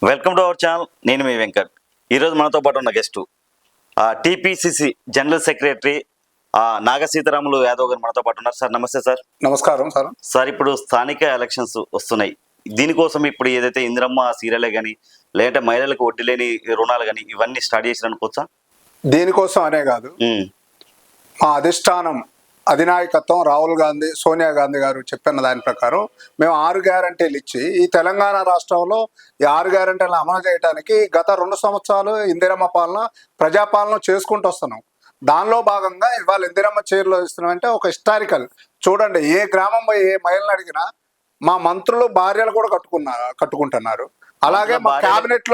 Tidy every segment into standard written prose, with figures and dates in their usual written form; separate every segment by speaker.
Speaker 1: Welcome to our channel. నేను మీ వెంకట్. ఈరోజు మనతో పాటు ఉన్న గెస్టు టీపీసీసీ జనరల్ సెక్రటరీ నాగ సీతారాములు యాదవ్ గారు మనతో పాటు ఉన్నారు. సార్ నమస్తే సార్.
Speaker 2: నమస్కారం సార్.
Speaker 1: సార్ ఇప్పుడు స్థానిక ఎలక్షన్స్ వస్తున్నాయి. దీనికోసం ఇప్పుడు ఏదైతే ఇందిరమ్మ సీరియలే కానీ లేదంటే మహిళలకు వడ్డీ లేని రుణాలు కానీ ఇవన్నీ స్టార్ట్ చేసిన అనుకోవచ్చా?
Speaker 2: దీనికోసం అనే కాదు, మా అధిష్టానం అధినాయకత్వం రాహుల్ గాంధీ, సోనియా గాంధీ గారు చెప్పిన దాని ప్రకారం మేము 6 గ్యారంటీలు ఇచ్చి ఈ తెలంగాణ రాష్ట్రంలో ఈ 6 గ్యారంటీలను అమలు చేయడానికి గత 2 సంవత్సరాలు ఇందిరమ్మ పాలన, ప్రజాపాలన చేసుకుంటూ వస్తున్నాం. దానిలో భాగంగా ఇవాళ ఇందిరమ్మ చీరలో ఇస్తున్నామంటే ఒక హిస్టారికల్. చూడండి, ఏ గ్రామం పోయి ఏ మహిళను అడిగినా మా మంత్రులు భార్యలు కూడా కట్టుకుంటున్నారు. అలాగే మా క్యాబినెట్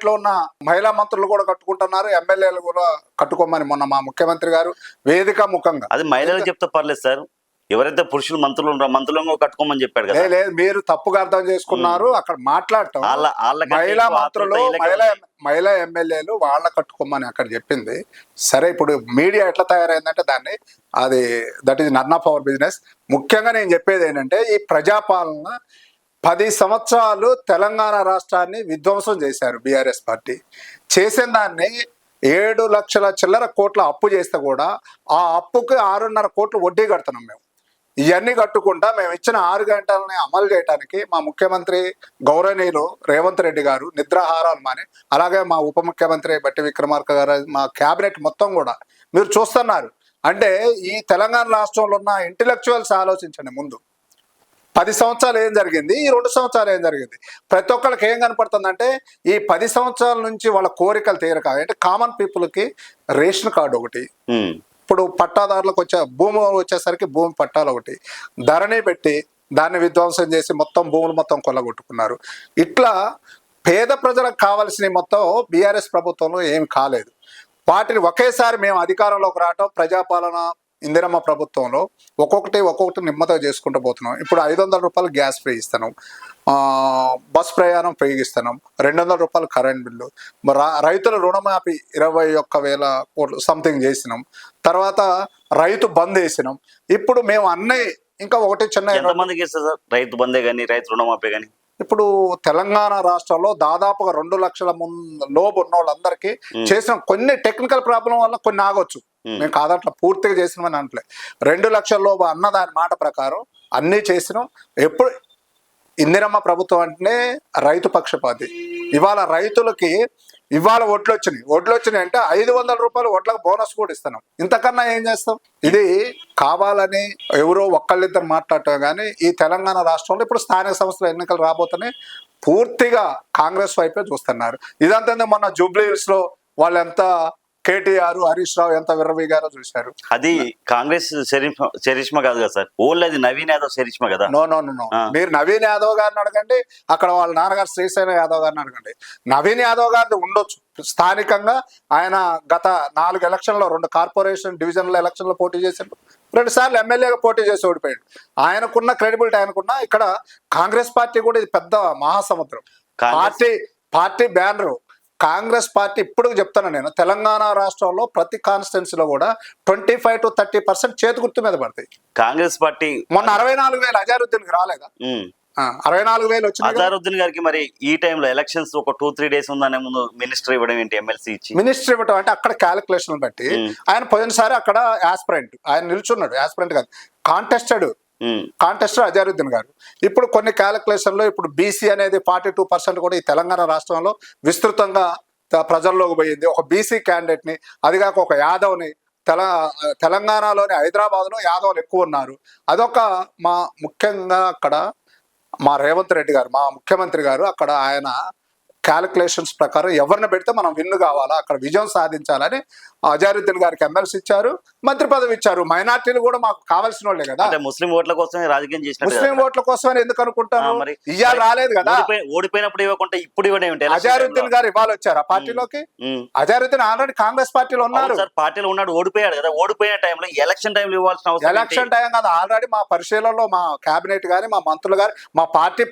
Speaker 2: లో ఉన్న మహిళా మంత్రులు కూడా కట్టుకుంటున్నారు, ఎమ్మెల్యేలు కూడా కట్టుకోమని మొన్న మా ముఖ్యమంత్రి గారు వేదిక ముఖంగా.
Speaker 1: అది మహిళలు చెప్తే పర్లేదు సార్, ఎవరైతే పురుషులు మంత్రులు ఉన్నారో మంత్రులను కట్టుకోమని చెప్పాడు కదా.
Speaker 2: లేదు, మీరు తప్పుగా అర్థం చేసుకున్నారు. అక్కడ మాట్లాడటం మహిళా మంత్రులు, మహిళా ఎమ్మెల్యేలు వాళ్ళ కట్టుకోమని అక్కడ చెప్పింది. సరే, ఇప్పుడు మీడియా ఎట్లా తయారైందంటే that is none of our business. ముఖ్యంగా నేను చెప్పేది ఏంటంటే, ఈ ప్రజాపాలన 10 సంవత్సరాలు తెలంగాణ రాష్ట్రాన్ని విధ్వంసం చేశారు బీఆర్ఎస్ పార్టీ. చేసిన దాన్ని 7 లక్షల చిల్లర కోట్ల అప్పు చేస్తే కూడా ఆ అప్పుకి 6.5 కోట్లు వడ్డీ కడుతున్నాం మేము. ఇవన్నీ కట్టుకుంటా మేము ఇచ్చిన 6 గంటలని అమలు చేయడానికి మా ముఖ్యమంత్రి గౌరవనీయులు రేవంత్ రెడ్డి గారు నిద్రాహారాలు మాని, అలాగే మా ఉప ముఖ్యమంత్రి బట్టి విక్రమార్క గారు, మా క్యాబినెట్ మొత్తం కూడా మీరు చూస్తున్నారు. అంటే ఈ తెలంగాణ రాష్ట్రంలో ఉన్న ఇంటెలెక్చువల్స్ ఆలోచించండి. ముందు 10 సంవత్సరాలు ఏం జరిగింది, ఈ 2 సంవత్సరాలు ఏం జరిగింది. ప్రతి ఒక్కరికి ఏం కనపడుతుందంటే, ఈ 10 సంవత్సరాల నుంచి వాళ్ళ కోరికలు తీరక, అంటే కామన్ పీపుల్కి రేషన్ కార్డు ఒకటి, ఇప్పుడు పట్టాదారులకు భూమి వచ్చేసరికి భూమి పట్టాలు ఒకటి, ధరణి పెట్టి దాన్ని విధ్వంసం చేసి మొత్తం భూములు మొత్తం కొల్లగొట్టుకున్నారు. ఇట్లా పేద ప్రజలకు కావాల్సినవి మొత్తం బీఆర్ఎస్ ప్రభుత్వంలో ఏమి కాలేదు. వాటిని ఒకేసారి మేము అధికారంలోకి రావటం, ప్రజాపాలన ఇందిరమ్మ ప్రభుత్వంలో ఒక్కొక్కటి నిమ్మతో చేసుకుంటూ పోతున్నాం. ఇప్పుడు 500 రూపాయలు గ్యాస్ ఫ్రీ ఇస్తున్నాం, బస్ ప్రయాణం ఫ్రీ ఇస్తున్నాం, 200 రూపాయలు కరెంట్ బిల్లు, రైతుల రుణమాఫీ 21,000 కోట్లు సంథింగ్ చేసినాం. తర్వాత రైతు బంద్ వేసినాం. ఇప్పుడు మేము అన్నీ ఇంకా ఒకటి చిన్న
Speaker 1: రైతు బందే కానీ రైతు రుణమాఫీ కానీ
Speaker 2: ఇప్పుడు తెలంగాణ రాష్ట్రంలో దాదాపుగా 2 లక్షల లోపు ఉన్న వాళ్ళందరికీ చేసిన కొన్ని టెక్నికల్ ప్రాబ్లం వల్ల కొన్ని ఆగొచ్చు. మేము కాదట్లా పూర్తిగా చేసినామని అనట్లే. 2 లక్షల లోపు అన్న దాని మాట ప్రకారం అన్నీ చేసినాం. ఎప్పుడు ఇందిరమ్మ ప్రభుత్వం అంటేనే రైతు పక్షపాతి. ఇవాళ రైతులకి వడ్లు వచ్చినాయి అంటే 500 రూపాయలు వడ్లకు బోనస్ కూడా ఇస్తున్నాం. ఇంతకన్నా ఏం చేస్తాం? ఇది కావాలని ఎవరో ఒక్కళ్ళిద్దరు మాట్లాడటం. కానీ ఈ తెలంగాణ రాష్ట్రంలో ఇప్పుడు స్థానిక సంస్థల ఎన్నికలు రాబోతున్నాయి, పూర్తిగా కాంగ్రెస్ వైపే చూస్తున్నారు. ఇదంతా మొన్న జూబ్లీహిల్స్ లో వాళ్ళెంత కేటీఆర్, హరీష్ రావు ఎంత విర్రవీగారో చూశారు.
Speaker 1: అది కాంగ్రెస్ చరిష్మా కాదు కదా సార్, ఓన్లీ అది నవీన్ యాదవ్ చరిష్మా కదా.
Speaker 2: నో, మీరు నవీన్ యాదవ్ గారిని అడగండి, అక్కడ వాళ్ళ నాన్నగారు శ్రీశైల యాదవ్ గారిని అడగండి. నవీన్ యాదవ్ గారిని ఉండొచ్చు స్థానికంగా. ఆయన గత 4 ఎలక్షన్లో 2 కార్పొరేషన్ డివిజన్ల ఎలక్షన్లో పోటీ చేశాడు, 2 సార్లు ఎమ్మెల్యేగా పోటీ చేసి ఓడిపోయాడు. ఆయనకున్న క్రెడిబిలిటీ ఆయనకున్న. ఇక్కడ కాంగ్రెస్ పార్టీ కూడా ఇది పెద్ద మహాసముద్రం. Party banner Congress party. ఇప్పుడు చెప్తాను నేను, తెలంగాణ రాష్ట్రంలో ప్రతి కాన్స్టిట్యున్సీలో కూడా 25 to 30% చేతి గుర్తు మీద పడతాయి.
Speaker 1: కాంగ్రెస్ పార్టీ
Speaker 2: మొన్న 64,000 అజారుద్దీన్కి రాలేదా? 64,000 వచ్చింది.
Speaker 1: అజారుద్దీన్ గారికి మరి ఈ టైంలో ఎలక్షన్స్ ఒక 2-3 days ఉందనే ముందు మినిస్టర్ ఇవ్వడం ఏంటి? ఎమ్మెల్సీ ఇచ్చి
Speaker 2: మినిస్టర్ ఇవ్వడం అంటే అక్కడ క్యాలిక్యులేషన్ బట్టి ఆయన పోయినసారి అక్కడ యాస్పిరెంట్ ఆయన నిల్చున్నాడు. యాస్పిరెంట్ కాదు, కాంటెస్టెడ్ అజారుద్దీన్ గారు. ఇప్పుడు కొన్ని క్యాలిక్యులేషన్లో ఇప్పుడు బీసీ అనేది 42% కూడా ఈ తెలంగాణ రాష్ట్రంలో విస్తృతంగా ప్రజల్లోకి పోయింది. ఒక బీసీ క్యాండిడేట్ని, అదిగాక ఒక యాదవ్ని, తెలంగాణలోని హైదరాబాద్లో యాదవులు ఎక్కువ ఉన్నారు. అదొక ముఖ్యంగా అక్కడ మా రేవంత్ రెడ్డి గారు, మా ముఖ్యమంత్రి గారు, అక్కడ ఆయన క్యాలిక్యులేషన్స్ ప్రకారం ఎవరిని పెడితే మనం విన్ను కావాలా, అక్కడ విజయం సాధించాలని అజారుద్దీన్ గారికి ఎమ్మెల్సీ ఇచ్చారు, మంత్రి పదవి ఇచ్చారు. మైనార్టీలు కూడా మాకు కావాల్సిన వాళ్ళే కదా.
Speaker 1: ముస్లిం ఓట్ల కోసమే రాజకీయం చేసిన,
Speaker 2: ముస్లిం ఓట్ల కోసమని ఎందుకు అనుకుంటాను? ఇవాళ రాలేదు కదా,
Speaker 1: ఓడిపోయినప్పుడు ఇవ్వకుండా ఇప్పుడు ఇవ్వడం.
Speaker 2: అజారుద్దీన్ గారు ఇవాళ వచ్చారు ఆ పార్టీలోకి. అజారుద్దీన్ ఆల్రెడీ కాంగ్రెస్ పార్టీలో ఉన్నారు.
Speaker 1: పార్టీలో ఉన్నాడు, ఓడిపోయాడు కదా. ఓడిపోయిన టైంలో ఎలక్షన్ టైంలో ఇవ్వాల్సిన అవసరం,
Speaker 2: ఎలక్షన్ టైం కాదు, ఆల్రెడీ మా పరిశీలనలో మా కేబినెట్ గాని మా మంత్రులు గాని మా పార్టీ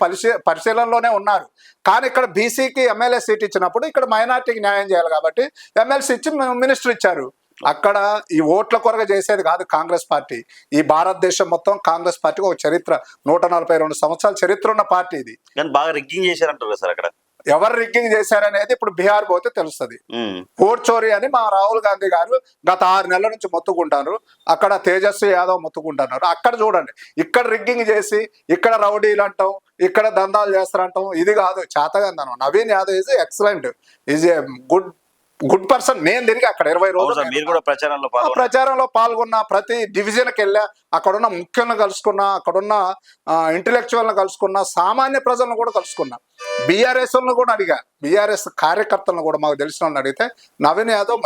Speaker 2: పరిశీలనలోనే ఉన్నారు. కానీ ఇక్కడ బీసీకి ఎమ్మెల్యే సీట్ ఇచ్చినప్పుడు ఇక్కడ మైనార్టీకి న్యాయం చేయాలి కాబట్టి ఎమ్మెల్సీ ఇచ్చి మినిస్టర్ ఇచ్చారు. అక్కడ ఈ ఓట్ల కొరగా చేసేది కాదు కాంగ్రెస్ పార్టీ. ఈ భారతదేశం మొత్తం కాంగ్రెస్ పార్టీకి ఒక చరిత్ర, 142 సంవత్సరాల చరిత్ర ఉన్న పార్టీ ఇది.
Speaker 1: బాగా రిగ్గింగ్ చేశారంటారు సార్. అక్కడ
Speaker 2: ఎవరు రిగ్గింగ్ చేశారనేది ఇప్పుడు బీహార్ పోతే తెలుస్తుంది.
Speaker 1: ఉమ్,
Speaker 2: ఓట్ చోరీ అని మా రాహుల్ గాంధీ గారు గత 6 నెలల నుంచి మొత్తుకుంటారు. అక్కడ తేజస్వి యాదవ్ మొత్తుకుంటున్నారు. అక్కడ చూడండి, ఇక్కడ రిగ్గింగ్ చేసి ఇక్కడ రౌడీలు అంటాం, ఇక్కడ దందాలు చేస్తారంటాం. ఇది కాదు చేతగాందనం. Naveen Yadav is excellent, is a good person. నేను తిరిగి అక్కడ 20
Speaker 1: అవును
Speaker 2: రోజులు
Speaker 1: సార్, మీరు కూడా ప్రచారంలో పాల్గొన్నారు.
Speaker 2: ప్రచారంలో పాల్గొన్న, ప్రతి డివిజన్కి వెళ్ళా, అక్కడున్న ముఖ్యులను కలుసుకున్నా, అక్కడున్న ఇంటలెక్చువల్ని కలుసుకున్నా, సామాన్య ప్రజలను కూడా కలుసుకున్నా, బీఆర్ఎస్ కూడా అడిగా, బీఆర్ఎస్ కార్యకర్తలను కూడా మాకు తెలిసిన వాళ్ళని అడిగితే నవీన్ యాదవ్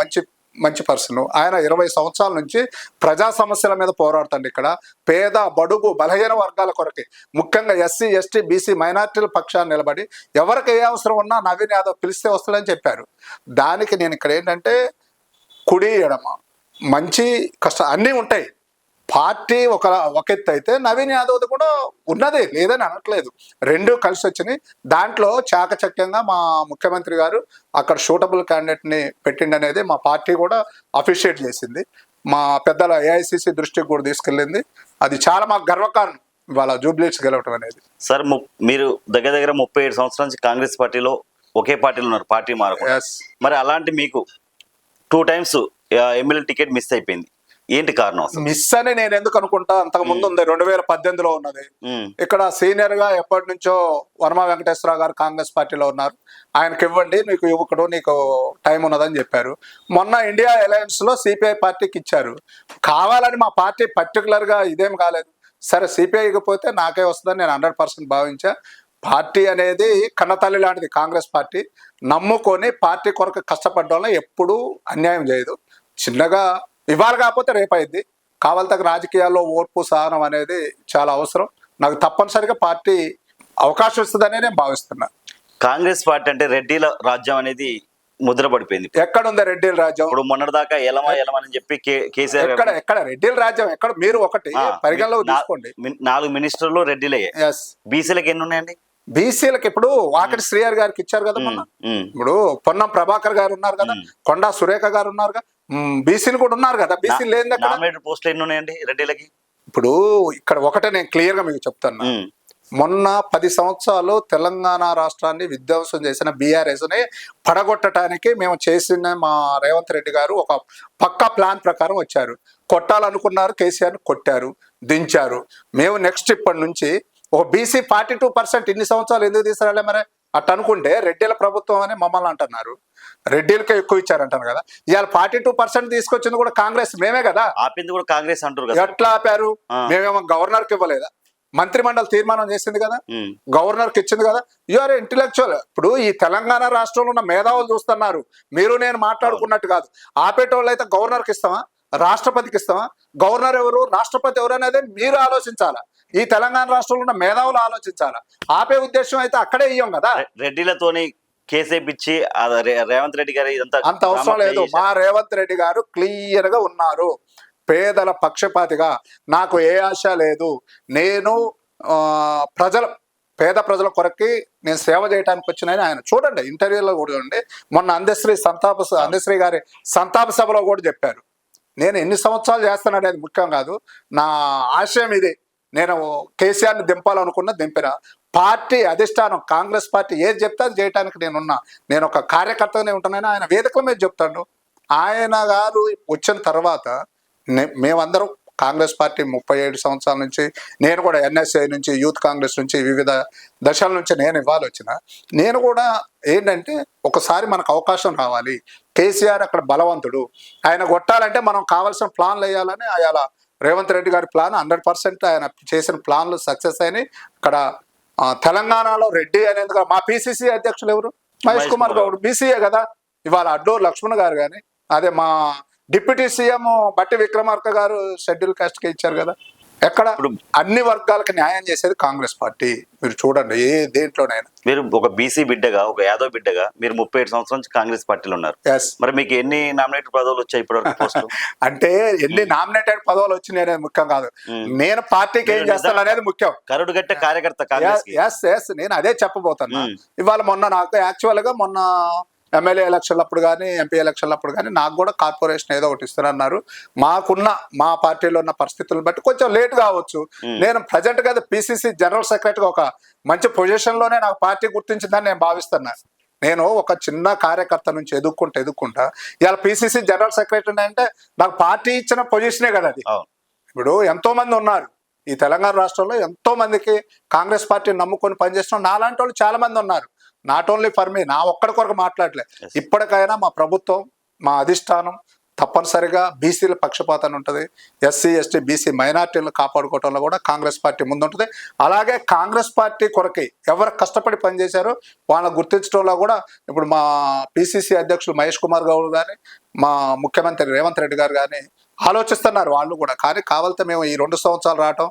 Speaker 2: మంచి పర్సన్. ఆయన 20 సంవత్సరాల నుంచి ప్రజా సమస్యల మీద పోరాడుతండి. ఇక్కడ పేద బడుగు బలహీన వర్గాల కొరకి, ముఖ్యంగా ఎస్సీ ఎస్టీ బీసీ మైనార్టీల పక్షాన్ని నిలబడి ఎవరికి ఏ అవసరం ఉన్నా నవీన్ యాదవ్ పిలిస్తే వస్తాడని చెప్పారు. దానికి నేను ఇక్కడ ఏంటంటే కుడి ఎడమ మంచి కష్టం అన్నీ ఉంటాయి. పార్టీ ఒక ఎత్తు అయితే నవీన్ యాదవ్ది కూడా ఉన్నది, లేదని అనట్లేదు. రెండు కలిసి వచ్చినాయి. దాంట్లో చాకచక్యంగా మా ముఖ్యమంత్రి గారు అక్కడ షూటబుల్ క్యాండిడేట్ని పెట్టిండనేది మా పార్టీ కూడా అప్రిషియేట్ చేసింది. మా పెద్దల ఏఐసిసి దృష్టికి కూడా తీసుకెళ్ళింది. అది చాలా మాకు గర్వకారణం ఇవాళ జూబ్లీస్ గెలవటం అనేది.
Speaker 1: సార్ మీరు దగ్గర దగ్గర 37 సంవత్సరాల నుంచి కాంగ్రెస్ పార్టీలో ఒకే పార్టీలో ఉన్నారు, పార్టీ మారకుండా.
Speaker 2: ఎస్,
Speaker 1: మరి అలాంటి మీకు 2 times ఎమ్మెల్యే టికెట్ మిస్ అయిపోయింది, ఏంటి కారణం అసలు?
Speaker 2: మిస్ అని నేను ఎందుకు అనుకుంటా, అంతకు ముందు ఉంది 2018లో ఉన్నది. ఇక్కడ సీనియర్ గా ఎప్పటి నుంచో వర్మ వెంకటేశ్వరరావు గారు కాంగ్రెస్ పార్టీలో ఉన్నారు. ఆయనకి ఇవ్వండి, నీకు యువకుడు, నీకు టైం ఉన్నదని చెప్పారు. మొన్న ఇండియా అలయన్స్ లో సిపిఐ పార్టీకి ఇచ్చారు. కావాలని మా పార్టీ పర్టికులర్ గా ఇదేం కాలేదు. సరే సిపిఐకి పోతే నాకే వస్తుందని నేను 100% భావించా. పార్టీ అనేది కన్నతల్లి లాంటిది కాంగ్రెస్ పార్టీ. నమ్ముకొని పార్టీ కొరకు కష్టపడ్డం ఎప్పుడూ అన్యాయం చేయదు. చిన్నగా ఇవాళ కాకపోతే రేపైద్ది. కావాలంటే రాజకీయాల్లో ఓర్పు సహనం అనేది చాలా అవసరం. నాకు తప్పనిసరిగా పార్టీ అవకాశం ఇస్తుందనే నేను భావిస్తున్నా.
Speaker 1: కాంగ్రెస్ పార్టీ అంటే రెడ్డిల రాజ్యం అనేది ముద్ర పడిపోయింది.
Speaker 2: ఎక్కడుంది రెడ్డిల రాజ్యం?
Speaker 1: ఇప్పుడు మొన్నటిదాకా ఎలమని చెప్పి కేసీఆర్
Speaker 2: ఎక్కడ రెడ్డిల రాజ్యం ఎక్కడ? మీరు ఒకటి పరిగణలోకి తీసుకోండి,
Speaker 1: 4 మినిస్టర్లు రెడ్డిలే.
Speaker 2: ఎస్,
Speaker 1: బీసీలకు ఎన్ని ఉన్నాయండి?
Speaker 2: బీసీలకు ఇప్పుడు వాకటి శ్రీహరి గారికి ఇచ్చారు కదా మొన్న. ఇప్పుడు పొన్నం ప్రభాకర్ గారు ఉన్నారు కదా, కొండా సురేఖ గారు ఉన్నారు కదా, బీసీలు కూడా ఉన్నారు కదా. బీసీలు లేని
Speaker 1: నామినేటెడ్ పోస్టులు ఎన్ని ఉన్నాయండి రెడ్డిలకి?
Speaker 2: ఇప్పుడు ఇక్కడ ఒకటే నేను క్లియర్ గా మీకు చెప్తాను. మొన్న 10 సంవత్సరాలు తెలంగాణ రాష్ట్రాన్ని విధ్వంసం చేసిన బీఆర్ఎస్ ని పడగొట్టడానికి మేము చేసిన మా రేవంత్ రెడ్డి గారు ఒక పక్కా ప్లాన్ ప్రకారం వచ్చారు. కొట్టాలనుకున్నారు, కేసీఆర్ ని కొట్టారు, దించారు. మేము నెక్స్ట్ ఇప్పటి నుంచి ఒక బీసీ 42% ఇన్ని సంవత్సరాలు ఎందుకు తీసుకురాలే? మరి అట్ట అనుకుంటే రెడ్డిల ప్రభుత్వం అని మమ్మల్ని అంటున్నారు, రెడ్డిలకే ఎక్కువ ఇచ్చారంటారు కదా. ఇవాళ 42% తీసుకొచ్చింది కూడా కాంగ్రెస్, మేమే కదా.
Speaker 1: ఆపింది కూడా కాంగ్రెస్ అంటారు కదా.
Speaker 2: ఎట్లా ఆపారు? మేమేమో గవర్నర్ కి ఇవ్వలేదా? మంత్రిమండలి తీర్మానం చేసింది కదా, గవర్నర్ కి ఇచ్చింది కదా. You are intellectual. ఇప్పుడు ఈ తెలంగాణ రాష్ట్రంలో ఉన్న మేధావులు చూస్తున్నారు, మీరు నేను మాట్లాడుకున్నట్టు కాదు. ఆపేటోళ్ళు అయితే గవర్నర్ కి ఇస్తామా, రాష్ట్రపతికి ఇస్తామా? గవర్నర్ ఎవరు, రాష్ట్రపతి ఎవరు అనేది మీరు ఆలోచించాలా. ఈ తెలంగాణ రాష్ట్రంలో ఉన్న మేధావులు ఆలోచించాలా. ఆపే ఉద్దేశం అయితే అక్కడే ఇయ్యం కదా.
Speaker 1: రెడ్డిలతోని కేసేపిచ్చి రేవంత్ రెడ్డి గారు
Speaker 2: అంత అవసరం లేదు. మా రేవంత్ రెడ్డి గారు క్లియర్ గా ఉన్నారు, పేదల పక్షపాతిగా. నాకు ఏ ఆశ లేదు. నేను పేద ప్రజల కొరకి నేను సేవ చేయడానికి వచ్చినాయని ఆయన చూడండి, ఇంటర్వ్యూలో కూడా చూడండి. మొన్న అందశ్రీ గారి సంతాప సభలో కూడా చెప్పారు, నేను ఎన్ని సంవత్సరాలు చేస్తాననేది ముఖ్యం కాదు, నా ఆశయం ఇది. నేను కేసీఆర్ని దింపాలనుకున్నా, దింపిన. పార్టీ అధిష్టానం కాంగ్రెస్ పార్టీ ఏది చెప్తే అది చేయడానికి నేనున్నా. నేను ఒక కార్యకర్తగానే ఉంటున్నాను. ఆయన వేదికల మీద చెప్తాడు. ఆయన గారు వచ్చిన తర్వాత మేమందరం కాంగ్రెస్ పార్టీ 37 సంవత్సరాల నుంచి, నేను కూడా ఎన్ఎస్ఐ నుంచి, యూత్ కాంగ్రెస్ నుంచి, వివిధ దశల నుంచి నేను ఇవ్వాలి వచ్చిన. నేను కూడా ఏంటంటే ఒకసారి మనకు అవకాశం రావాలి. కేసీఆర్ అక్కడ బలవంతుడు, ఆయన కొట్టాలంటే మనం కావాల్సిన ప్లాన్లు వేయాలని అలా రేవంత్ రెడ్డి గారి ప్లాన్ 100% ఆయన చేసిన ప్లాన్లు సక్సెస్ అయినాయి. ఇక్కడ తెలంగాణలో రెడ్డి అనేది మా పిసిసి అధ్యక్షులు ఎవరు? మహేష్ కుమార్ గౌడ్, బీసీఏ కదా. ఇవాళ అడ్డూరు లక్ష్మణ్ గారు కానీ, అదే మా డిప్యూటీ సీఎం బట్టి విక్రమార్క గారు షెడ్యూల్ కాస్ట్ కి ఇచ్చారు కదా. ఎక్కడ అన్ని వర్గాలకు న్యాయం చేసేది కాంగ్రెస్ పార్టీ. మీరు చూడండి ఏ దేంట్లోనైనా.
Speaker 1: మీరు ఒక బీసీ బిడ్డగా, ఒక యాదవ్ బిడ్డగా మీరు 37 సంవత్సరాల నుంచి కాంగ్రెస్ పార్టీలో ఉన్నారు. మరి మీకు ఎన్ని నామినేటెడ్ పదవులు వచ్చాయి ఇప్పటివరకు?
Speaker 2: అంటే ఎన్ని నామినేటెడ్ పదవులు వచ్చినాయి అనేది ముఖ్యం కాదు, నేను పార్టీకి ఏం చేస్తాను అనేది ముఖ్యం.
Speaker 1: కరుడు గట్టే కార్యకర్త కాంగ్రెస్.
Speaker 2: నేను అదే చెప్పబోతున్నా. ఇవాళ మొన్న నాకు యాక్చువల్ గా మొన్న ఎమ్మెల్యే ఎలక్షన్లప్పుడు కానీ ఎంపీ ఎలక్షన్లప్పుడు కానీ నాకు కూడా కార్పొరేషన్ ఏదో ఒకటి ఇస్తారన్నారు. మా పార్టీలో ఉన్న పరిస్థితులను బట్టి కొంచెం లేట్ కావచ్చు. నేను ప్రజెంట్ గా పిసిసి జనరల్ సెక్రటరీగా ఒక మంచి పొజిషన్ లోనే నాకు పార్టీ గుర్తించిందని నేను భావిస్తున్నా. నేను ఒక చిన్న కార్యకర్త నుంచి ఎదుక్కుంటా ఇవాళ పిసిసి జనరల్ సెక్రటరీ అంటే నాకు పార్టీ ఇచ్చిన పొజిషనే కదా అది. ఇప్పుడు ఎంతో మంది ఉన్నారు ఈ తెలంగాణ రాష్ట్రంలో, ఎంతో మందికి కాంగ్రెస్ పార్టీని నమ్ముకొని పనిచేస్తున్న నాలాంటి వాళ్ళు చాలా మంది ఉన్నారు. నాట్ ఓన్లీ ఫర్ మీ, నా ఒక్కడి కొరకు మాట్లాడలేదు. ఇప్పటికైనా మా ప్రభుత్వం, మా అధిష్టానం తప్పనిసరిగా బీసీల పక్షపాతాన్ని ఉంటుంది. ఎస్సీ ఎస్టీ బీసీ మైనార్టీలను కాపాడుకోవడంలో కూడా కాంగ్రెస్ పార్టీ ముందుంటుంది. అలాగే కాంగ్రెస్ పార్టీ కొరకి ఎవరు కష్టపడి పనిచేశారో వాళ్ళని గుర్తించడంలో కూడా ఇప్పుడు మా పిసిసి అధ్యక్షులు మహేష్ కుమార్ గౌడ్ కానీ, మా ముఖ్యమంత్రి రేవంత్ రెడ్డి గారు కానీ ఆలోచిస్తున్నారు వాళ్ళు కూడా. కానీ కావాలంటే మేము ఈ 2 సంవత్సరాలు రావటం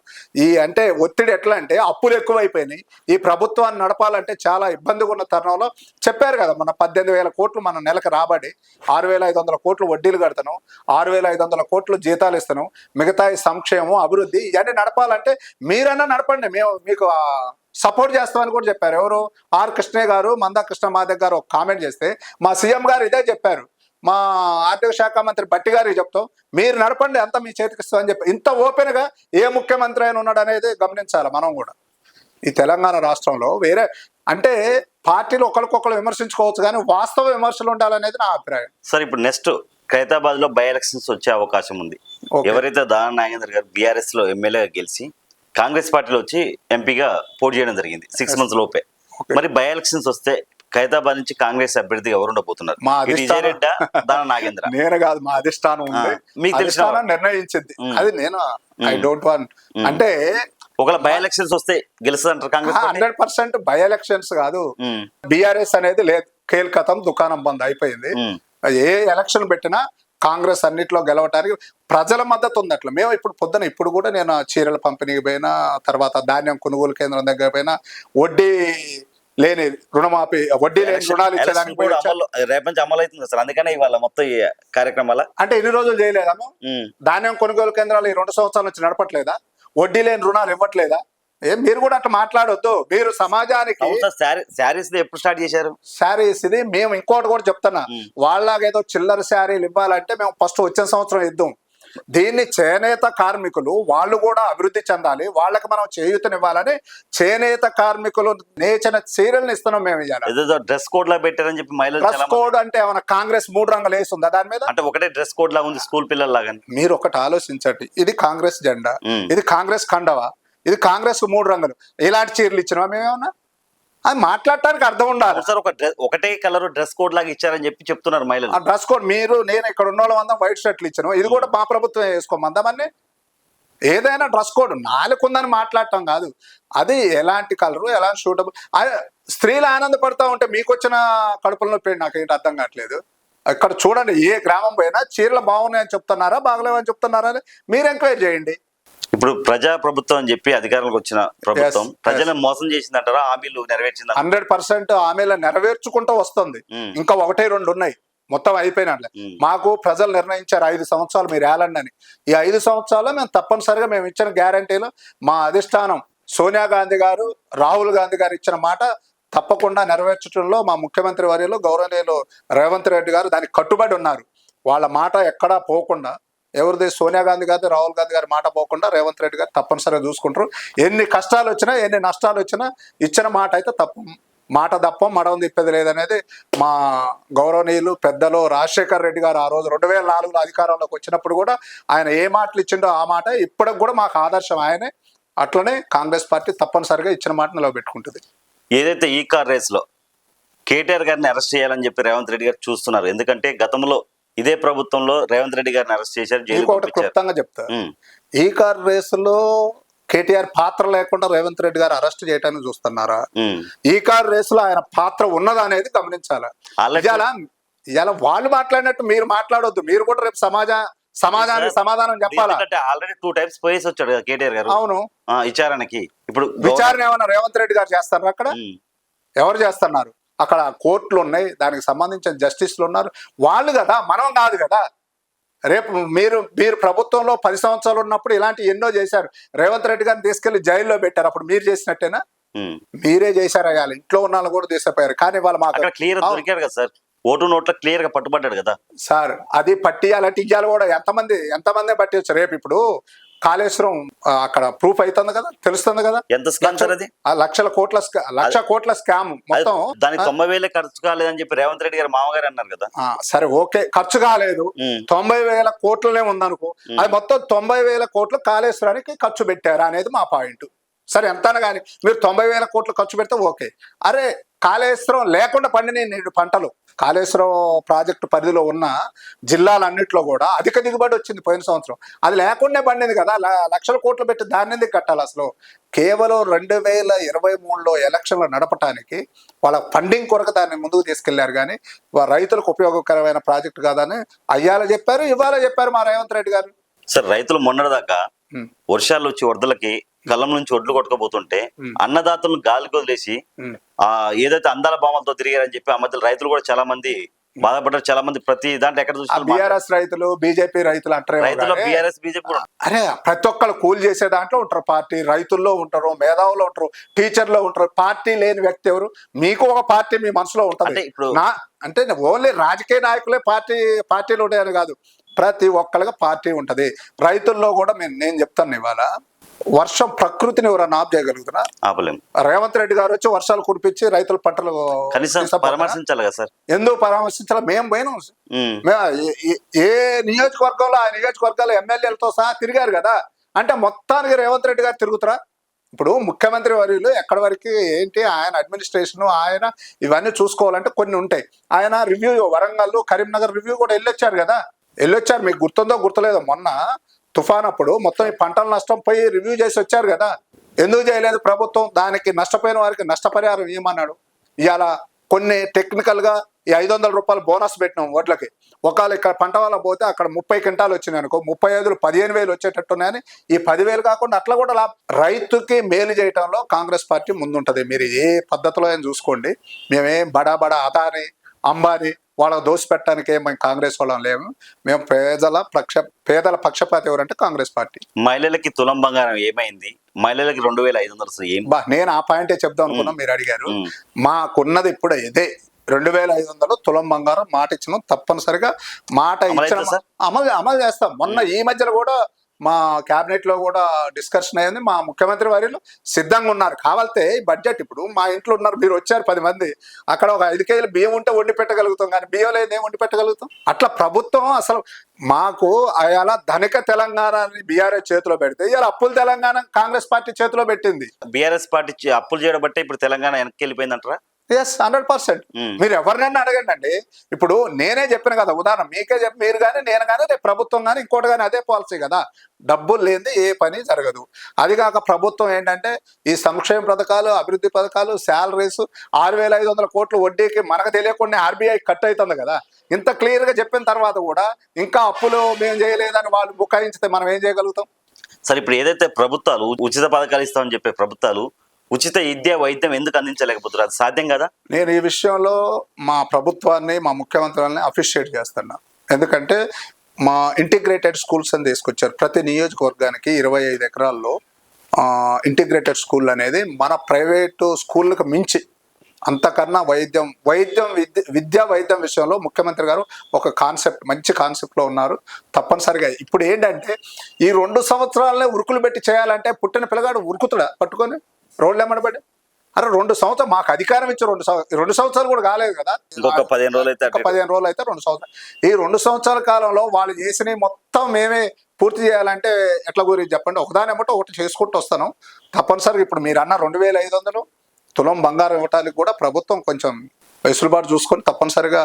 Speaker 2: అంటే ఒత్తిడి ఎట్లా అంటే అప్పులు ఎక్కువైపోయినాయి. ఈ ప్రభుత్వాన్ని నడపాలంటే చాలా ఇబ్బందిగా ఉన్న తరుణంలో చెప్పారు కదా, మన 18,000 కోట్లు మన నెలకు రాబడి, 6,500 కోట్లు వడ్డీలు కడతాను, 6,500 కోట్లు జీతాలు ఇస్తాను, మిగతా సంక్షేమం అభివృద్ధి ఇవన్నీ నడపాలంటే మీరన్నా నడపండి, మేము మీకు సపోర్ట్ చేస్తామని కూడా చెప్పారు. ఎవరు? ఆర్ కృష్ణయ్య గారు, మందా కృష్ణ మాదిక్ గారు ఒక కామెంట్ చేస్తే మా సీఎం గారు ఇదే చెప్పారు. మా ఆర్థిక శాఖ మంత్రి బట్టి గారికి చెప్తాం, మీరు నడపండి అంతా మీ చేతికి ఇస్తామని చెప్పి. ఇంత ఓపెన్ గా ఏ ముఖ్యమంత్రి అయినా ఉన్నాడు అనేది గమనించాలి మనం కూడా. ఈ తెలంగాణ రాష్ట్రంలో వేరే అంటే పార్టీలు ఒకరికొకరు విమర్శించుకోవచ్చు కానీ వాస్తవ విమర్శలు ఉండాలనేది నా అభిప్రాయం.
Speaker 1: సార్ ఇప్పుడు నెక్స్ట్ ఖైరతాబాద్ లో బై ఎలక్షన్స్ వచ్చే అవకాశం ఉంది. ఎవరైతే దాన నాగేంద్ర గారు బీఆర్ఎస్ లో ఎమ్మెల్యేగా గెలిచి కాంగ్రెస్ పార్టీలో వచ్చి ఎంపీగా పోటీ చేయడం జరిగింది 6 months లోపే. మరి బై ఎలక్షన్స్ వస్తే ఖైరతాబాద్ నుంచి కాంగ్రెస్ అభ్యర్థిగా ఎవరు ఉండబోతున్నారు? దాన నాగేంద్ర?
Speaker 2: నేను కాదు, మా అధిష్టానం ఉంది, మీకు తెలిసిన నిర్ణయించింది అది. నేను ఐ డోంట్ వాంట్ అంటే
Speaker 1: ఒకవేళ బై ఎలక్షన్స్ వస్తే గెలుస్తుంటారు కాంగ్రెస్?
Speaker 2: 100% బై ఎలక్షన్స్ కాదు, బీఆర్ఎస్ అనేది లేదు, కేల్కతం దుకాణం బంద్ అయిపోయింది. ఏ ఎలక్షన్ పెట్టినా కాంగ్రెస్ అన్నిట్లో గెలవటానికి ప్రజల మద్దతు ఉంది. అట్లా మేము ఇప్పుడు కూడా నేను చీరల పంపిణీకి పోయినా, తర్వాత ధాన్యం కొనుగోలు కేంద్రం దగ్గర పోయినా, వడ్డీ లేని రుణమాఫీ, వడ్డీ లేని రుణాలు ఇచ్చేదానికి
Speaker 1: రేపటి అమలు అవుతుంది సార్, అందుకనే ఇవాళ మొత్తం ఈ కార్యక్రమాల అంటే
Speaker 2: ఇన్ని రోజులు చేయలేదాము. ధాన్యం కొనుగోలు కేంద్రాలు ఈ 2 సంవత్సరాల నుంచి నడపట్లేదా? వడ్డీ లేని రుణాలు ఇవ్వట్లేదా? మీరు కూడా అట్లా మాట్లాడొద్దు. మీరు సమాజానికి
Speaker 1: శారీస్ ఎప్పుడు స్టార్ట్ చేశారు?
Speaker 2: శారీస్ ఇది మేము ఇంకోటి కూడా చెప్తున్నా, వాళ్ళకేదో చిల్లర శారీలు ఇవ్వాలంటే మేము ఫస్ట్ వచ్చిన సంవత్సరం ఇద్దాం. దీన్ని చేనేత కార్మికులు వాళ్ళు కూడా అభివృద్ధి చెందాలి, వాళ్ళకి మనం చేయూతనివ్వాలని చేనేత కార్మికులు నేచిన చీరలను ఇస్తున్నాం మేము.
Speaker 1: డ్రెస్ కోడ్ లా పెట్టారని చెప్పి మహిళలు,
Speaker 2: డ్రెస్ కోడ్ అంటే ఏమైనా కాంగ్రెస్ 3 రంగులు వేస్తుందా దాని మీద?
Speaker 1: అంటే ఒకటే డ్రెస్ కోడ్ లా ఉంది స్కూల్ పిల్లల లాగా.
Speaker 2: మీరు ఒకటి ఆలోచించండి, ఇది కాంగ్రెస్ జెండా, ఇది కాంగ్రెస్ కండవా, ఇది కాంగ్రెస్ 3 రంగులు, ఇలాంటి చీరలు ఇచ్చినా మేమేమన్నా? అది మాట్లాడటానికి అర్థం ఉండాలి
Speaker 1: సార్. ఒకటే కలర్ డ్రెస్ కోడ్ లాగా ఇచ్చారని చెప్పి చెప్తున్నారు మహిళలు.
Speaker 2: ఆ డ్రెస్ కోడ్ నేను ఇక్కడ ఉన్న వాళ్ళందరం వైట్ షర్ట్లు ఇచ్చాను, ఇది కూడా మా ప్రభుత్వం వేసుకోమందామని. ఏదైనా డ్రెస్ కోడ్ నాలుగుందని మాట్లాడటం కాదు, అది ఎలాంటి కలరు, ఎలాంటి సూటబుల్. స్త్రీలు ఆనందపడతా ఉంటే మీకు వచ్చిన కడుపులో పెళ్ళి నాకేంటి అర్థం కావట్లేదు. ఇక్కడ చూడండి, ఏ గ్రామం పోయినా చీరలు బాగున్నాయని చెప్తున్నారా, బాగలేవని చెప్తున్నారా అని మీరు ఎంక్వైరీ చేయండి.
Speaker 1: ఇప్పుడు ప్రజా ప్రభుత్వం అని చెప్పి అధికారంలోకి వచ్చిన ప్రభుత్వం ప్రజలను మోసం చేసిందంటారా? హామీలు నెరవేర్చింది?
Speaker 2: 100% హామీలు నెరవేర్చుకుంటూ వస్తుంది. ఇంకా 1-2 ఉన్నాయి, మొత్తం అయిపోయినట్లే. మాకు ప్రజలు నిర్ణయించారు 5 సంవత్సరాలు మీరు ఏలండి అని. ఈ 5 సంవత్సరాల్లో మేము తప్పనిసరిగా మేము ఇచ్చిన గ్యారంటీలు, మా అధిష్టానం సోనియా గాంధీ గారు, రాహుల్ గాంధీ గారు ఇచ్చిన మాట తప్పకుండా నెరవేర్చడంలో మా ముఖ్యమంత్రి వర్యులు గౌరవనీయులు రేవంత్ రెడ్డి గారు దానికి కట్టుబడి ఉన్నారు. వాళ్ళ మాట ఎక్కడా పోకుండా, ఎవరిది సోనియా గాంధీ గారి, రాహుల్ గాంధీ గారి మాట పోకుండా రేవంత్ రెడ్డి గారు తప్పనిసరిగా చూసుకుంటారు. ఎన్ని కష్టాలు వచ్చినా, ఎన్ని నష్టాలు వచ్చినా ఇచ్చిన మాట అయితే మాట తప్ప మడవం తిప్పేది లేదనేది మా గౌరవనీయులు పెద్దలు రాజశేఖర్ రెడ్డి గారు ఆ రోజు 2004లో అధికారంలోకి వచ్చినప్పుడు కూడా ఆయన ఏ మాటలు ఇచ్చిండో ఆ మాట ఇప్పటికి కూడా మాకు ఆదర్శం ఆయనే. అట్లనే కాంగ్రెస్ పార్టీ తప్పనిసరిగా ఇచ్చిన మాట నిలబెట్టుకుంటుంది.
Speaker 1: ఏదైతే ఈ కార్ రేస్ లో కేటీఆర్ గారిని అరెస్ట్ చేయాలని చెప్పి రేవంత్ రెడ్డి గారు చూస్తున్నారు, ఎందుకంటే గతంలో ఇదే ప్రభుత్వంలో రేవంత్ రెడ్డి గారిని అరెస్ట్ చేశారు.
Speaker 2: క్లుప్తంగా చెప్తా, ఈ కార్ రేసులో కేటీఆర్ పాత్ర లేకుండా రేవంత్ రెడ్డి గారు అరెస్ట్ చేయడానికి చూస్తున్నారా? ఈ కార్ రేసులో ఆయన పాత్ర ఉన్నదా అనేది గమనించాలా. ఇలా వాళ్ళు మాట్లాడినట్టు మీరు మాట్లాడొద్దు, మీరు కూడా రేపు సమాధానం చెప్పాలా.
Speaker 1: ఆల్రెడీ 2 times పోయేసి వచ్చాడు కేటీఆర్ గారు.
Speaker 2: అవును,
Speaker 1: విచారణకి. ఇప్పుడు
Speaker 2: విచారణ ఏమన్నా రేవంత్ రెడ్డి గారు చేస్తారా? అక్కడ ఎవరు చేస్తున్నారు? అక్కడ కోర్టులు ఉన్నాయి, దానికి సంబంధించిన జస్టిస్లు ఉన్నారు, వాళ్ళు కదా, మనం కాదు కదా. రేపు మీరు ప్రభుత్వంలో 10 సంవత్సరాలు ఉన్నప్పుడు ఇలాంటి ఎన్నో చేశారు. రేవంత్ రెడ్డి గారిని తీసుకెళ్లి జైల్లో పెట్టారు, అప్పుడు మీరు చేసినట్టేనా? మీరే చేశారు. అయ్యాలి ఇంట్లో ఉన్న వాళ్ళు కూడా తీసుకుపోయారు. కానీ వాళ్ళు మాకు
Speaker 1: క్లియర్ దొరికారు కదా సార్, ఓటు నోట్ల క్లియర్ గా పట్టుబడ్డాడు కదా
Speaker 2: సార్ అది పట్టియాలంటే ఇయ్యాలి కూడా ఎంతమంది పట్టించు రేపు ఇప్పుడు కాళేశ్వరం అక్కడ ప్రూఫ్ అవుతుంది కదా, తెలుస్తుంది కదా.
Speaker 1: ఎంత స్కామ్ సార్ అది?
Speaker 2: ఆ లక్ష కోట్ల స్కామ్ మొత్తం.
Speaker 1: దానికి 90,000 ఖర్చు కాలేదని చెప్పి రేవంత్ రెడ్డి గారు మామగారు అన్నారు కదా.
Speaker 2: సరే ఓకే, ఖర్చు కాలేదు, 90,000 కోట్లనే ఉందనుకో, అది మొత్తం 90,000 కోట్లు కాళేశ్వరానికి ఖర్చు పెట్టారా అనేది మా పాయింట్. సరే ఎంతనా కానీ మీరు 90,000 కోట్లు ఖర్చు పెడితే ఓకే. అరే కాళేశ్వరం లేకుండా పండిన నేడు పంటలు, కాళేశ్వరం ప్రాజెక్టు పరిధిలో ఉన్న జిల్లాలన్నింటిలో కూడా అధిక దిగుబడి వచ్చింది పోయిన సంవత్సరం. అది లేకుండా పండింది కదా, లక్షల కోట్లు పెట్టి దాన్ని ఎందుకు కట్టాలి అసలు? కేవలం 2023లో ఎలక్షన్లు నడపటానికి వాళ్ళ ఫండింగ్ కొరకు దాన్ని ముందుకు తీసుకెళ్లారు కానీ రైతులకు ఉపయోగకరమైన ప్రాజెక్టు కాదని అయ్యాల చెప్పారు, ఇవాళ చెప్పారు మా రేవంత్ రెడ్డి గారు.
Speaker 1: సార్ రైతులు మొన్నటిదాకా వర్షాలు వచ్చి వరదలకి కళ్ళం నుంచి ఒడ్లు కొట్టుకోబోతుంటే అన్నదాతలను గాలికి వదిలేసి ఏదైతే అందాల బొమ్మలతో తిరిగారని చెప్పి ఆ మధ్య రైతులు కూడా చాలా మంది బాధపడ్డారు. చాలా మంది ప్రతి దాంట్లో ఎక్కడ చూసినా
Speaker 2: బీఆర్ఎస్ రైతులు, బీజేపీ రైతులు అంటారు.
Speaker 1: రైతులు బీఆర్ఎస్ బీజేపీ కూడా
Speaker 2: అరే ప్రతి ఒక్కరు కూలి చేసే దాంట్లో ఉంటారు. పార్టీ రైతుల్లో ఉంటారు, మేధావులు ఉంటారు, టీచర్లో ఉంటారు. పార్టీ లేని వ్యక్తి ఎవరు? మీకు ఒక పార్టీ మీ మనసులో ఉంటుంది. ఇప్పుడు అంటే ఓన్లీ రాజకీయ నాయకులే పార్టీలు ఉంటాయని కాదు, ప్రతి ఒక్కరికి పార్టీ ఉంటది. రైతుల్లో కూడా నేను చెప్తాను, ఇవాళ వర్షం ప్రకృతిని ఎవరన్నా ఆప్ చేయగలుగుతున్నా?
Speaker 1: ఆపలేము.
Speaker 2: రేవంత్ రెడ్డి గారు వచ్చి వర్షాలు కురిపించి రైతుల పంటలు
Speaker 1: పరామర్శించాలి కదా సార్.
Speaker 2: ఎందుకు పరామర్శించాలి? మేము పోయినాం. ఏ నియోజకవర్గంలో ఆ నియోజకవర్గాల ఎమ్మెల్యేలతో సహా తిరిగారు కదా. అంటే మొత్తానికి రేవంత్ రెడ్డి గారు తిరుగుతారా? ఇప్పుడు ముఖ్యమంత్రి వర్యులు ఎక్కడి వరకు ఏంటి ఆయన అడ్మినిస్ట్రేషన్, ఆయన ఇవన్నీ చూసుకోవాలంటే కొన్ని ఉంటాయి. ఆయన రివ్యూ వరంగల్, కరీంనగర్ రివ్యూ కూడా వెళ్ళొచ్చారు కదా. మీకు గుర్తుందో గుర్తులేదో, మొన్న తుఫాన్ అప్పుడు మొత్తం ఈ పంటల నష్టం పోయి రివ్యూ చేసి వచ్చారు కదా. ఎందుకు చేయలేదు ప్రభుత్వం? దానికి నష్టపోయిన వారికి నష్టపరిహారం ఇవ్వమన్నాడు. ఇవాళ కొన్ని టెక్నికల్గా ఈ 500 రూపాయలు బోనస్ పెట్టినాం వడ్లకి. ఒకవేళ ఇక్కడ పంట వల్ల పోతే అక్కడ 30 క్వింటాలు వచ్చినాయి అనుకో, 35 15,000 వచ్చేటట్టున్నాయని ఈ 10,000 కాకుండా అట్లా కూడా రైతుకి మేలు చేయటంలో కాంగ్రెస్ పార్టీ ముందుంటది. మీరు ఏ పద్ధతిలో అయినా చూసుకోండి. మేమేం బడా అదాని, అంబానీ వాళ్ళకు దోసి పెట్టడానికి మేము కాంగ్రెస్ వాళ్ళం లేము. మేము పేదల పక్షపాతి ఎవరంటే కాంగ్రెస్ పార్టీ.
Speaker 1: మహిళలకి తులం బంగారం ఏమైంది? మహిళలకి 2,500
Speaker 2: నేను ఆ పాయింటే చెప్దాం అనుకున్నా, మీరు అడిగారు. మాకున్నది ఇప్పుడు ఇదే 2,500 తులం బంగారం మాట ఇచ్చినాం. తప్పనిసరిగా మాట ఇచ్చిన అమలు చేస్తాం. మొన్న ఈ మధ్యలో కూడా మా క్యాబినెట్ లో కూడా డిస్కషన్ అయ్యింది. మా ముఖ్యమంత్రి వారిలో సిద్ధంగా ఉన్నారు. కావాలంటే బడ్జెట్ ఇప్పుడు మా ఇంట్లో ఉన్నారు, మీరు వచ్చారు 10 మంది, అక్కడ ఒక 5 కేజీలు బియ్యం ఉంటే వండి పెట్టగలుగుతాం, కానీ బియ్యం లేదు ఏం వండి పెట్టగలుగుతాం? అట్లా ప్రభుత్వం అసలు మాకు అలా ధనిక తెలంగాణని బీఆర్ఎస్ చేతిలో పెడితే ఇలా అప్పుల తెలంగాణ కాంగ్రెస్ పార్టీ చేతిలో పెట్టింది.
Speaker 1: బీఆర్ఎస్ పార్టీ అప్పులు చేయడం బట్టే ఇప్పుడు తెలంగాణ వెనక్కి వెళ్ళిపోయిందంటారా?
Speaker 2: ఎస్, 100%. మీరు ఎవరినైనా అడగండి అండి. ఇప్పుడు నేనే చెప్పిన కదా ఉదాహరణ, మీకే చెప్పి మీరు కానీ నేను కానీ రేపు ప్రభుత్వం కానీ ఇంకోటి కానీ అదే పాలసీ కదా. డబ్బులు లేనిది ఏ పని జరగదు. అది కాక ప్రభుత్వం ఏంటంటే ఈ సంక్షేమ పథకాలు, అభివృద్ధి పథకాలు, శాలరీస్ 6,500 కోట్లు వడ్డీకి మనకు తెలియకుండా ఆర్బీఐ కట్ అవుతుంది కదా. ఇంత క్లియర్గా చెప్పిన తర్వాత కూడా ఇంకా అప్పులు మేము చేయలేదని వాళ్ళు బుకాయించితే మనం ఏం చేయగలుగుతాం?
Speaker 1: సరే, ఇప్పుడు ఏదైతే ప్రభుత్వాలు ఉచిత పథకాలు ఇస్తామని చెప్పే ప్రభుత్వాలు ఉచిత విద్య, వైద్యం ఎందుకు అందించలేకపోతున్నారు? అది సాధ్యం కదా. నేను
Speaker 2: ఈ విషయంలో మా ప్రభుత్వాన్ని, మా ముఖ్యమంత్రులని అప్రిషియేట్ చేస్తున్నా. ఎందుకంటే మా ఇంటిగ్రేటెడ్ స్కూల్స్ అని తీసుకొచ్చారు. ప్రతి నియోజకవర్గానికి 25 ఎకరాల్లో ఇంటిగ్రేటెడ్ స్కూల్ అనేది మన ప్రైవేటు స్కూళ్ళకు మించి అంతకన్నా విద్య వైద్యం విషయంలో ముఖ్యమంత్రి గారు ఒక మంచి కాన్సెప్ట్లో ఉన్నారు. తప్పనిసరిగా ఇప్పుడు ఏంటంటే ఈ 2 సంవత్సరాలనే ఉరుకులు పెట్టి చేయాలంటే పుట్టిన పిల్లగాడు ఉరుకుతుడా పట్టుకొని రోడ్లు ఎమ్మడబడి? అరే 2 సంవత్సరాలు మాకు అధికారం ఇచ్చి 2 సంవత్సరాలు కూడా కాలేదు కదా.
Speaker 1: ఇంకొక 15 రోజులు అయితే
Speaker 2: 2 సంవత్సరాలు. ఈ 2 సంవత్సరాల కాలంలో వాళ్ళు చేసిన మొత్తం మేమే పూర్తి చేయాలంటే ఎట్లా గురించి చెప్పండి. ఒకదాని ఏమంటే ఒకటి చేసుకుంటూ వస్తాను. తప్పనిసరిగా ఇప్పుడు మీరు అన్న 2,500 తులం బంగారం ఇవ్వటానికి కూడా ప్రభుత్వం కొంచెం వెసులుబాటు చూసుకొని తప్పనిసరిగా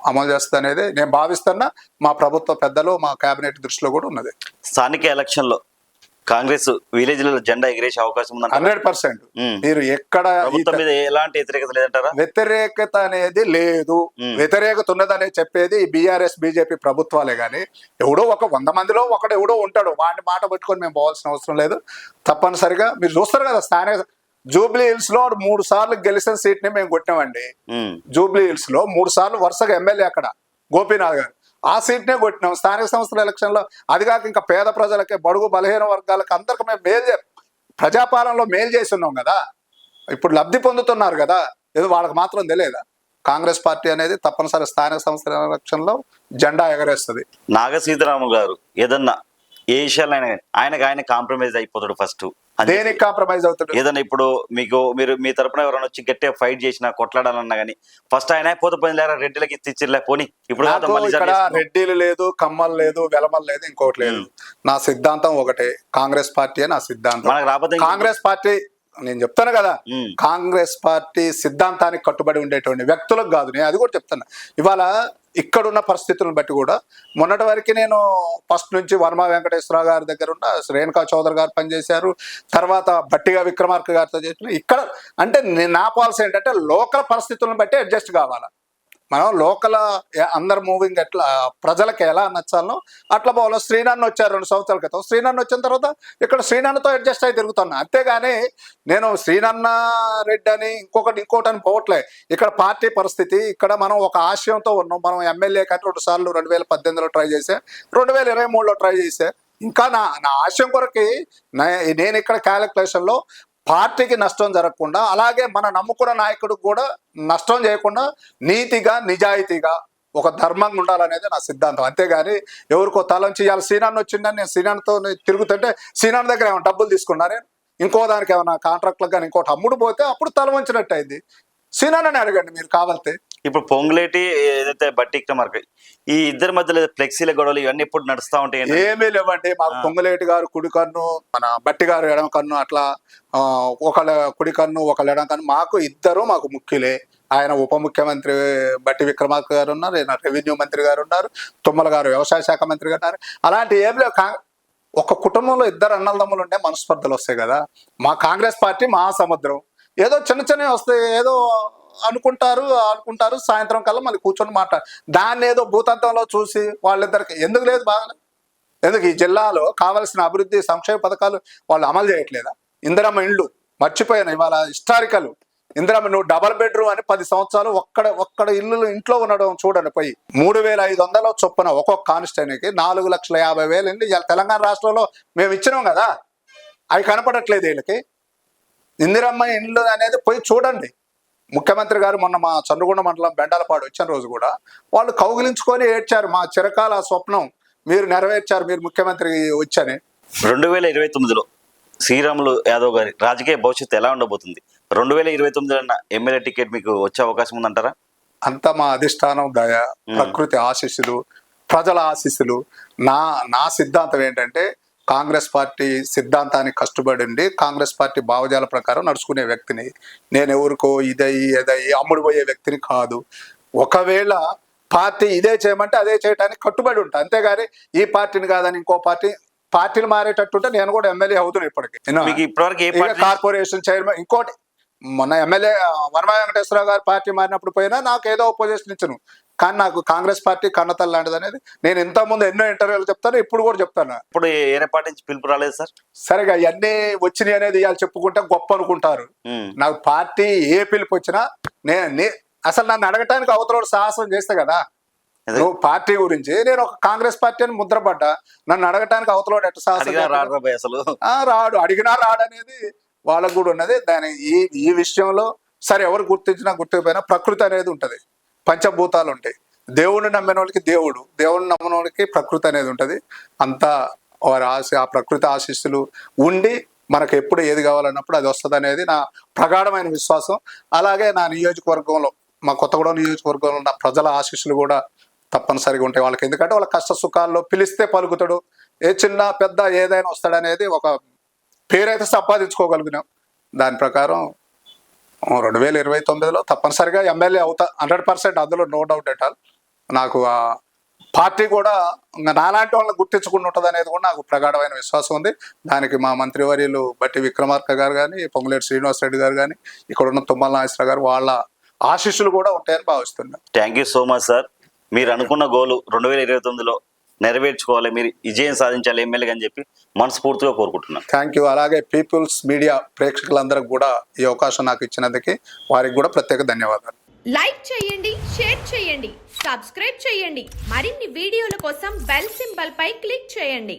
Speaker 2: అమలు చేస్తుంది అనేది నేను భావిస్తున్నా. మా ప్రభుత్వ పెద్దలు, మా కేబినెట్ దృష్టిలో కూడా ఉన్నది.
Speaker 1: స్థానిక ఎలక్షన్లో కాంగ్రెస్ విలేజ్లలో జెండా ఎగిరేసే అవకాశం ఉంది
Speaker 2: 100%. మీరు ఎక్కడ
Speaker 1: ఎలాంటి వ్యతిరేకత లేదంటారా?
Speaker 2: వ్యతిరేకత అనేది లేదు. వ్యతిరేకత ఉన్నదనే చెప్పేది ఈ బీఆర్ఎస్ బీజేపీ ప్రభుత్వాలే. కానీ ఎవడో ఒక 100 మందిలో ఒకడు ఎవడో ఉంటాడు, వాడిని మాట పెట్టుకొని మేము పోవాల్సిన అవసరం లేదు. తప్పనిసరిగా మీరు చూస్తారు కదా, స్థానిక జూబ్లీ హిల్స్ లో 3 సార్లు గెలిచిన సీట్ ని మేము కొట్టినామండి. జూబ్లీ హిల్స్ లో 3 సార్లు వరుసగా ఎమ్మెల్యే అక్కడ గోపీనాథ్ గారు, ఆ సీట్నే కొట్టినాం స్థానిక సంస్థల ఎలక్షన్లో. అది కాక ఇంకా పేద ప్రజలకి, బడుగు బలహీన వర్గాలకు అందరికి మేము ప్రజాపాలనలో మేలు చేసి ఉన్నాం కదా. ఇప్పుడు లబ్ధి పొందుతున్నారు కదా, ఏదో వాళ్ళకి మాత్రం తెలియదా? కాంగ్రెస్ పార్టీ అనేది తప్పనిసరి స్థానిక సంస్థల ఎలక్షన్లో జెండా ఎగరేస్తుంది.
Speaker 1: నాగ సీతారాములు గారు ఏదన్నా ఏ విషయాలు ఆయన కాంప్రమైజ్ అయిపోతాడు ఫస్ట్.
Speaker 2: దేనికి కాంప్రమైజ్ అవుతాడు?
Speaker 1: ఏదన్నా ఇప్పుడు మీరు మీ తరపున ఎవరైనా వచ్చి గట్టిగా ఫైట్ చేసినా కొట్లాడాలన్నా కానీ ఫస్ట్ ఆయన పోతే పోయిన లేరా రెడ్డిలకి ఇచ్చిర్లే పోనీ. ఇప్పుడు
Speaker 2: ఇక్కడ రెడ్డిలు లేదు, కమ్మలు లేదు, వెలమలు లేదు, ఇంకోటి లేదు. నా సిద్ధాంతం ఒకటే, కాంగ్రెస్ పార్టీ నా సిద్ధాంతం. కాంగ్రెస్ పార్టీ నేను చెప్తాను కదా, కాంగ్రెస్ పార్టీ సిద్ధాంతానికి కట్టుబడి ఉండేటువంటి వ్యక్తులకు కాదు. నేను అది కూడా చెప్తాను. ఇవాళ ఇక్కడున్న పరిస్థితులను బట్టి కూడా మొన్నటి వరకు నేను ఫస్ట్ నుంచి వర్మ వెంకటేశ్వరరావు గారి దగ్గర ఉన్న రేణుకా చౌదరి గారు పనిచేశారు, తర్వాత బట్టిగా విక్రమార్క గారితో చేసిన. ఇక్కడ అంటే నా పాలసీ ఏంటంటే లోకల్ పరిస్థితులను బట్టి అడ్జస్ట్ కావాలి. మనం లోకల్ అందరు మూవింగ్ ఎట్లా ప్రజలకు ఎలా నచ్చాలనో అట్లా పోవాలి. శ్రీనాన్న వచ్చారు 2 సంవత్సరాల క్రితం, శ్రీనాన్న వచ్చిన తర్వాత ఇక్కడ శ్రీనాన్నతో అడ్జస్ట్ అయి తిరుగుతున్నా. అంతేగాని నేను శ్రీనాన్న రెడ్డి అని ఇంకోటి అని పోవట్లే. ఇక్కడ పార్టీ పరిస్థితి, ఇక్కడ మనం ఒక ఆశయంతో ఉన్నాం. మనం ఎమ్మెల్యే కానీ 2 సార్లు 2018లో ట్రై చేసా, 2023లో ట్రై చేసా. ఇంకా నా ఆశయం కొరకి నేను ఇక్కడ క్యాలిక్యులేషన్లో పార్టీకి నష్టం జరగకుండా, అలాగే మన నమ్ముకున్న నాయకుడికి కూడా నష్టం చేయకుండా నీతిగా నిజాయితీగా ఒక ధర్మంగా ఉండాలనేది నా సిద్ధాంతం. అంతేగాని ఎవరికో తలంచి ఇవాళ శ్రీనాన్న వచ్చిందని నేను శ్రీనాన్నతో తిరుగుతుంటే శ్రీనాన్న దగ్గర ఏమైనా డబ్బులు తీసుకున్నారే, ఇంకో దానికి ఏమైనా కాంట్రాక్ట్లకు కానీ ఇంకోటి అమ్ముడు పోతే అప్పుడు తల వంచినట్టు అయింది. శ్రీనాన్నని అడగండి మీరు కావాలంటే.
Speaker 1: ఇప్పుడు పొంగులేటి ఏదైతే బట్టి విక్రమార్క ఈ ఇద్దరి మధ్యలో ఫ్లెక్సీల గొడవలు ఇవన్నీ ఎప్పుడు నడుస్తూ ఉంటాయి?
Speaker 2: ఏమీ లేవండి. మాకు పొంగులేటి గారు కుడి కన్ను, మన బట్టి గారు ఎడమ కన్ను, అట్లా ఒకళ్ళ కుడి కన్ను ఒకళ్ళ ఎడమ కన్ను. మాకు ముఖ్యులే. ఆయన ఉప ముఖ్యమంత్రి బట్టి విక్రమార్క గారు ఉన్నారు, రెవెన్యూ మంత్రి గారు ఉన్నారు, తుమ్మల గారు వ్యవసాయ శాఖ మంత్రి గారు ఉన్నారు. అలాంటి ఏం లేవు. ఒక కుటుంబంలో 2 అన్నదమ్ములు ఉంటే మనస్పర్ధలు వస్తాయి కదా. మా కాంగ్రెస్ పార్టీ మహాసముద్రం. ఏదో చిన్న వస్తాయి, ఏదో అనుకుంటారు, సాయంత్రం కల్లా మళ్ళీ కూర్చొని మాట్లాడు. దాన్ని ఏదో భూతంతంలో చూసి వాళ్ళిద్దరికి ఎందుకు లేదు బాగా, ఎందుకు ఈ జిల్లాలో కావాల్సిన అభివృద్ధి సంక్షేమ పథకాలు వాళ్ళు అమలు చేయట్లేదా? ఇందిరమ్మ ఇండ్లు మర్చిపోయాను. ఇవాళ హిస్టారికల్ ఇందిరమ్మ, నువ్వు డబల్ బెడ్రూమ్ అని 10 సంవత్సరాలు ఒక్కడ ఇంట్లో ఉండడం చూడండి. పోయి 3,500 చొప్పున ఒక్కొక్క కాన్స్టిట్యూన్సీకి 4,50,000 ఇండ్లు ఇవాళ తెలంగాణ రాష్ట్రంలో మేము ఇచ్చినాం కదా. అవి కనపడట్లేదు వీళ్ళకి. ఇందిరమ్మ ఇండ్లు అనేది పోయి చూడండి. ముఖ్యమంత్రి గారు మొన్న మా చంద్రగొండ మండలం బెండాలపాడు వచ్చిన రోజు కూడా వాళ్ళు కౌగిలించుకొని ఏడ్చారు, మా చిరకాల స్వప్నం మీరు నెరవేర్చారు, మీరు ముఖ్యమంత్రి వచ్చని.
Speaker 1: 2029లో శ్రీరాములు యాదవ్ గారి రాజకీయ భవిష్యత్తు ఎలా ఉండబోతుంది? 2029లో ఎమ్మెల్యే టికెట్ మీకు వచ్చే అవకాశం ఉందంటారా?
Speaker 2: అంత మా అధిష్టానం దయ, ప్రకృతి ఆశీస్సులు, ప్రజల ఆశీస్సులు. నా సిద్ధాంతం ఏంటంటే కాంగ్రెస్ పార్టీ సిద్ధాంతానికి కష్టపడి ఉండి కాంగ్రెస్ పార్టీ భావజాల ప్రకారం నడుచుకునే వ్యక్తిని. నేను ఎవరికో ఏదయ్యి అమ్ముడు పోయే వ్యక్తిని కాదు. ఒకవేళ పార్టీ ఇదే చేయమంటే అదే చేయడానికి కట్టుబడి ఉంటా. అంతేగాని ఈ పార్టీని కాదని ఇంకో పార్టీలు మారేటట్టుంటే నేను కూడా ఎమ్మెల్యే అవుతున్నాను ఇప్పటికి. కార్పొరేషన్ చైర్మన్, ఇంకోటి మొన్న ఎమ్మెల్యే వర్మ వెంకటేశ్వరరావు గారు పార్టీ మారినప్పుడు పోయినా నాకు ఏదో పొజిషన్ ఇచ్చాను. కానీ నాకు కాంగ్రెస్ పార్టీ కన్నతల్ లాంటిది అనేది నేను ఇంతకుముందు ఎన్నో ఇంటర్వ్యూలు చెప్తాను, ఇప్పుడు కూడా చెప్తాను.
Speaker 1: ఇప్పుడు ఏరే పార్టీ నుంచి పిలుపు రాలేదు సార్.
Speaker 2: సరిగా ఇవన్నీ వచ్చినాయి అనేది ఇవాళ చెప్పుకుంటే గొప్ప అనుకుంటారు. నాకు పార్టీ ఏ పిలుపు వచ్చినా అసలు నన్ను అడగటానికి అవతల సాహసం చేస్తే కదా. నువ్వు పార్టీ గురించి నేను ఒక కాంగ్రెస్ పార్టీ అని ముద్రపడ్డా, నన్ను అడగటానికి అవతల ఎట్ట సాహసం రాడు, అడిగినా రాడు అనేది వాళ్ళకు కూడా ఉన్నది. దాని ఈ విషయంలో సరే ఎవరు గుర్తించినా గుర్తిపోయినా ప్రకృతి అనేది ఉంటది, పంచభూతాలు ఉంటాయి. దేవుడిని నమ్మిన వాళ్ళకి దేవుడిని నమ్మిన వాళ్ళకి ప్రకృతి అనేది ఉంటుంది. అంతా వారి ఆ ప్రకృతి ఆశీస్సులు ఉండి మనకు ఎప్పుడు ఏది కావాలన్నప్పుడు అది వస్తుంది అనేది నా ప్రగాఢమైన విశ్వాసం. అలాగే నా నియోజకవర్గంలో, మా కొత్తగూడెం నియోజకవర్గంలో ఉన్న ప్రజల ఆశీస్సులు కూడా తప్పనిసరిగా ఉంటాయి వాళ్ళకి. ఎందుకంటే వాళ్ళ కష్ట సుఖాల్లో పిలిస్తే పలుకుతాడు, ఏ చిన్న పెద్ద ఏదైనా వస్తాడనేది ఒక పేరైతే సంపాదించుకోగలిగినాం. దాని ప్రకారం 2029లో తప్పనిసరిగా ఎమ్మెల్యే అవుతా 100%, అందులో నో డౌట్ ఎట్ ఆల్. నాకు ఆ పార్టీ కూడా నాలాంటి వాళ్ళని గుర్తించుకుని ఉంటుంది అనేది కూడా నాకు ప్రగాఢమైన విశ్వాసం ఉంది. దానికి మా మంత్రివర్యులు బట్టి విక్రమార్క గారు కానీ, పొంగులేటి శ్రీనివాస్ రెడ్డి గారు కానీ, ఇక్కడ ఉన్న తుమ్మల నాగేశ్వరరావు గారు, వాళ్ళ ఆశీస్సులు కూడా ఉంటాయని భావిస్తున్నాను.
Speaker 1: Thank you so much sir. మీరు అనుకున్న గోలు 2029లో నెరవేర్చుకోవాలి, మీరు విజయం సాధించాలి ఎమ్మెల్యేగా అని చెప్పి మనస్ఫూర్తిగా కోరుకుంటున్నాను.
Speaker 2: Thank you. అలాగే పీపుల్స్ మీడియా ప్రేక్షకులందరికీ కూడా ఈ అవకాశం నాకు ఇచ్చినందుకు వారికి కూడా ప్రత్యేక ధన్యవాదాలు.
Speaker 3: లైక్ చేయండి, షేర్ చేయండి, సబ్స్క్రైబ్ చేయండి. మరిన్ని వీడియోల కోసం బెల్ సింబల్ పై క్లిక్ చేయండి.